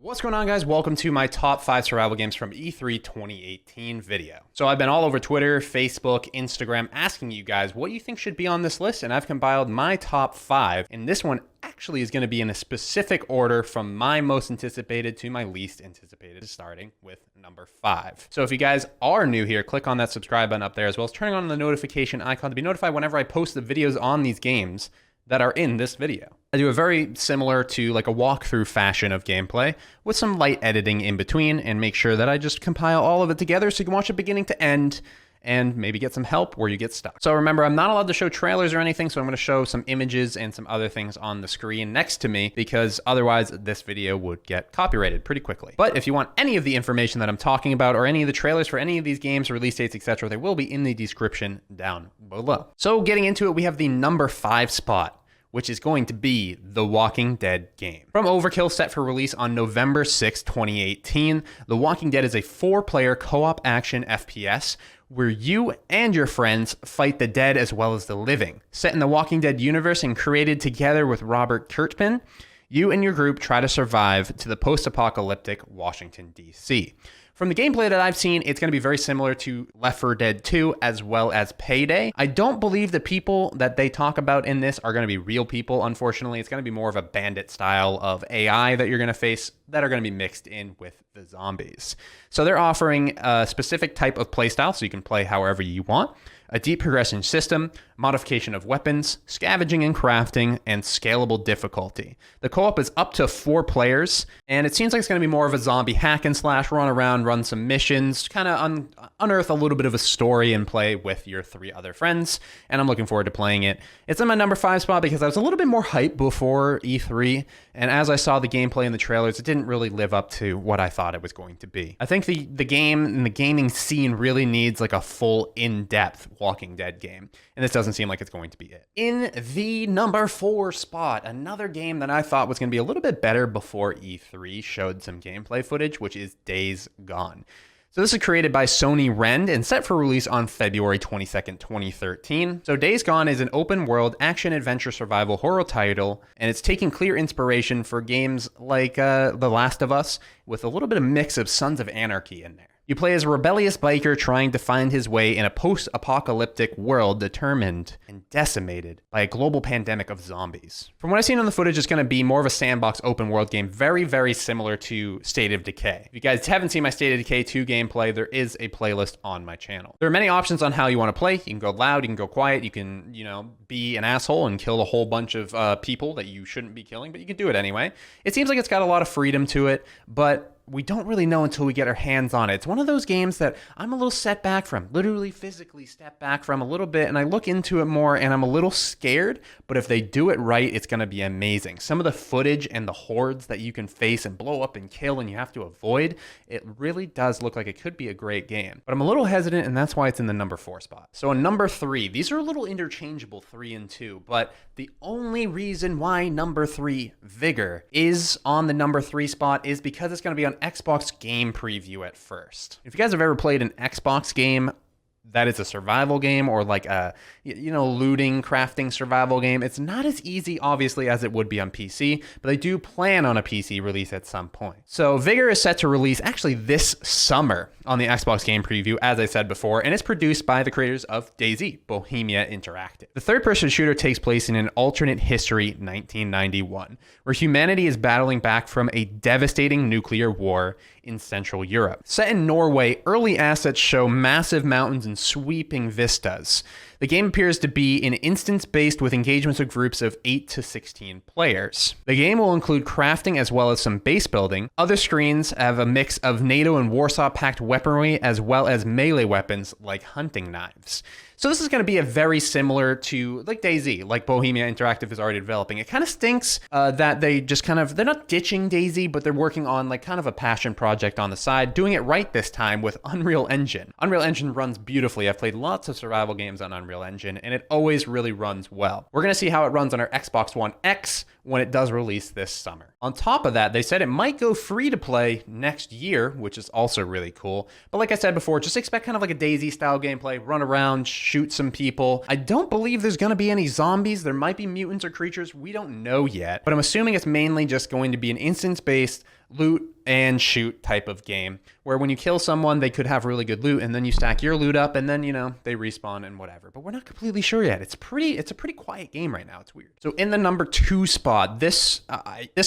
What's going on, guys? Welcome to my top 5 survival games from E3 2018 video. So I've been all over Twitter, Facebook, Instagram asking you guys what you think should be on this list, and I've compiled my top 5, and this one actually is going to be in a specific order from my most anticipated to my least anticipated, starting with number 5. So if you guys are new here, click on that subscribe button up there, as well as turning on the notification icon to be notified whenever I post the videos on these games that are in this video. I do a very similar to like a walkthrough fashion of gameplay with some light editing in between and make sure that I just compile all of it together so you can watch it beginning to end and maybe get some help where you get stuck. So remember, I'm not allowed to show trailers or anything, so I'm gonna show some images and some other things on the screen next to me because otherwise this video would get copyrighted pretty quickly. But if you want any of the information that I'm talking about or any of the trailers for any of these games, release dates, etc., they will be in the description down below. So getting into it, we have the number 5 spot, which is going to be The Walking Dead game. From Overkill, set for release on November 6, 2018, The Walking Dead is a 4-player co-op action FPS where you and your friends fight the dead as well as the living. Set in the Walking Dead universe and created together with Robert Kirkman, you and your group try to survive to the post-apocalyptic Washington, D.C. From the gameplay that I've seen, it's going to be very similar to Left 4 Dead 2 as well as Payday. I don't believe the people that they talk about in this are going to be real people, unfortunately. It's going to be more of a bandit style of AI that you're going to face that are going to be mixed in with the zombies. So they're offering a specific type of playstyle so you can play however you want, a deep progression system, modification of weapons, scavenging and crafting, and scalable difficulty. The co-op is up to 4 players, and it seems like it's going to be more of a zombie hack and slash, run around, run some missions, kind of unearth a little bit of a story and play with your 3 other friends, and I'm looking forward to playing it. It's in my number 5 spot because I was a little bit more hyped before E3, and as I saw the gameplay in the trailers, it didn't really live up to what I thought it was going to be. I think the game and the gaming scene really needs like a full in-depth Walking Dead game, and this doesn't seem like it's going to be it. In the number 4 spot, another game that I thought was going to be a little bit better before E3 showed some gameplay footage, which is Days Gone. So this is created by Sony Rend and set for release on February 22nd, 2013. So Days Gone is an open world action adventure survival horror title, and it's taking clear inspiration for games like The Last of Us with a little bit of mix of Sons of Anarchy in there. You play as a rebellious biker trying to find his way in a post-apocalyptic world determined and decimated by a global pandemic of zombies. From what I've seen on the footage, it's going to be more of a sandbox open world game, very, very similar to State of Decay. If you guys haven't seen my State of Decay 2 gameplay, there is a playlist on my channel. There are many options on how you want to play. You can go loud, you can go quiet, you can, be an asshole and kill a whole bunch of people that you shouldn't be killing, but you can do it anyway. It seems like it's got a lot of freedom to it, but we don't really know until we get our hands on it. It's one of those games that I'm a little set back from, literally physically step back from a little bit, and I look into it more and I'm a little scared, but if they do it right, it's gonna be amazing. Some of the footage and the hordes that you can face and blow up and kill and you have to avoid, it really does look like it could be a great game. But I'm a little hesitant, and that's why it's in the number 4 spot. So in number 3, these are a little interchangeable, 3 and 2, but the only reason why number 3, Vigor, is on the number 3 spot is because it's gonna be on Xbox Game Preview at first. If you guys have ever played an Xbox game that is a survival game or like a, looting, crafting survival game, it's not as easy, obviously, as it would be on PC, but they do plan on a PC release at some point. So Vigor is set to release actually this summer on the Xbox Game Preview, as I said before, and it's produced by the creators of DayZ, Bohemia Interactive. The third-person shooter takes place in an alternate history 1991, where humanity is battling back from a devastating nuclear war in Central Europe. Set in Norway, early assets show massive mountains and sweeping vistas. The game appears to be an instance-based with engagements of groups of 8 to 16 players. The game will include crafting as well as some base building. Other screens have a mix of NATO and Warsaw Pact weaponry as well as melee weapons like hunting knives. So this is going to be a very similar to like DayZ, like Bohemia Interactive is already developing. It kind of stinks that they just they're not ditching DayZ, but they're working on like kind of a passion project on the side, doing it right this time with Unreal Engine. Unreal Engine runs beautifully. I've played lots of survival games on Unreal Engine, and it always really runs well. We're going to see how it runs on our Xbox One X when it does release this summer. On top of that, they said it might go free to play next year, which is also really cool. But like I said before, just expect kind of like a DayZ style gameplay, run around, shoot some people. I don't believe there's going to be any zombies. There might be mutants or creatures. We don't know yet, but I'm assuming it's mainly just going to be an instance-based loot and shoot type of game where when you kill someone, they could have really good loot and then you stack your loot up and then, you know, they respawn and whatever. But we're not completely sure yet. It's a pretty quiet game right now. It's weird. So in the number 2 spot, this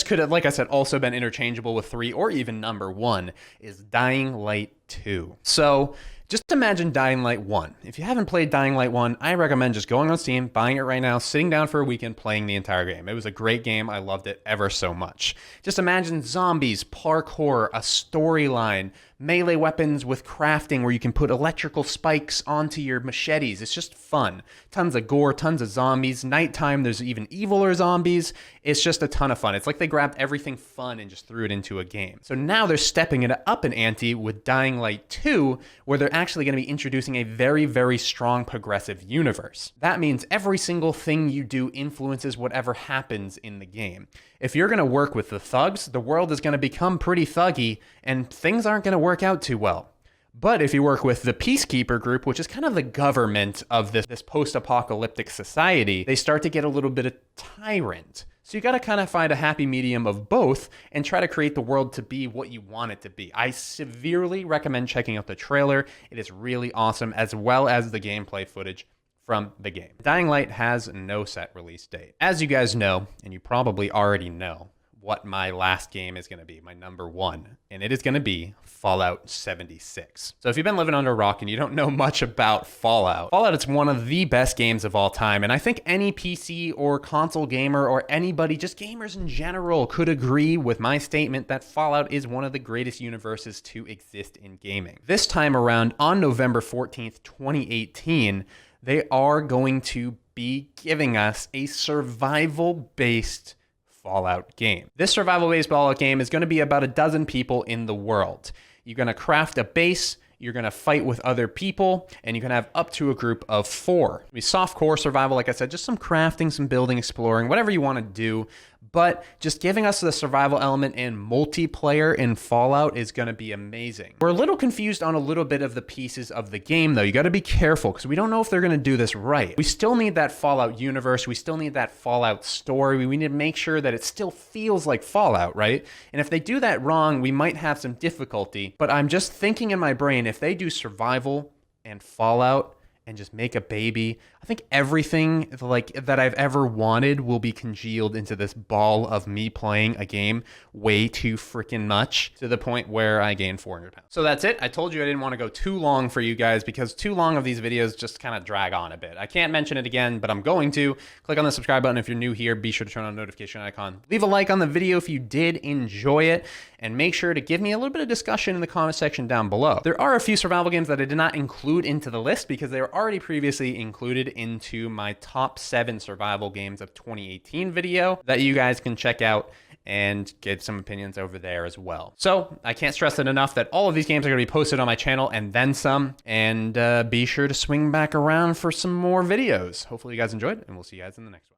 could have, like I said, also been interchangeable with 3 or even number 1 is Dying Light 2. So just imagine Dying Light 1. If you haven't played Dying Light 1, I recommend just going on Steam, buying it right now, sitting down for a weekend, playing the entire game. It was a great game. I loved it ever so much. Just imagine zombies, parkour, a storyline, melee weapons with crafting where you can put electrical spikes onto your machetes. It's just fun. Tons of gore, tons of zombies. Nighttime, there's even eviler zombies. It's just a ton of fun. It's like they grabbed everything fun and just threw it into a game. So now they're stepping it up an ante with Dying Light 2, where they're actually going to be introducing a very, very strong progressive universe. That means every single thing you do influences whatever happens in the game. If you're going to work with the thugs, the world is going to become pretty thuggy and things aren't going to work out too well. But if you work with the Peacekeeper group, which is kind of the government of this post-apocalyptic society, they start to get a little bit of tyrant. So you got to kind of find a happy medium of both and try to create the world to be what you want it to be. I severely recommend checking out the trailer. It is really awesome, as well as the gameplay footage from the game. Dying Light has no set release date. As you guys know, and you probably already know, what my last game is going to be, my number 1, and it is going to be Fallout 76. So if you've been living under a rock and you don't know much about Fallout is one of the best games of all time, and I think any PC or console gamer or anybody, just gamers in general, could agree with my statement that Fallout is one of the greatest universes to exist in gaming. This time around, on November 14th, 2018, they are going to be giving us a survival-based Fallout game. This survival-based Fallout game is going to be about a dozen people in the world. You're going to craft a base, you're going to fight with other people, and you can have up to a group of 4. It'll be softcore survival, like I said, just some crafting, some building, exploring, whatever you want to do. But just giving us the survival element and multiplayer in Fallout is going to be amazing. We're a little confused on a little bit of the pieces of the game, though. You got to be careful because we don't know if they're going to do this right. We still need that Fallout universe. We still need that Fallout story. We need to make sure that it still feels like Fallout, right? And if they do that wrong, we might have some difficulty. But I'm just thinking in my brain, if they do survival and Fallout and just make a baby, I think everything like that I've ever wanted will be congealed into this ball of me playing a game way too freaking much, to the point where I gained 400 pounds. So that's it. I told you I didn't want to go too long for you guys because too long of these videos just kind of drag on a bit. I can't mention it again, but I'm going to. Click on the subscribe button if you're new here. Be sure to turn on the notification icon. Leave a like on the video if you did enjoy it, and make sure to give me a little bit of discussion in the comment section down below. There are a few survival games that I did not include into the list because they were already previously included into my top 7 survival games of 2018 video that you guys can check out and get some opinions over there as well. So I can't stress it enough that all of these games are going to be posted on my channel and then some, and be sure to swing back around for some more videos. Hopefully you guys enjoyed, and we'll see you guys in the next one.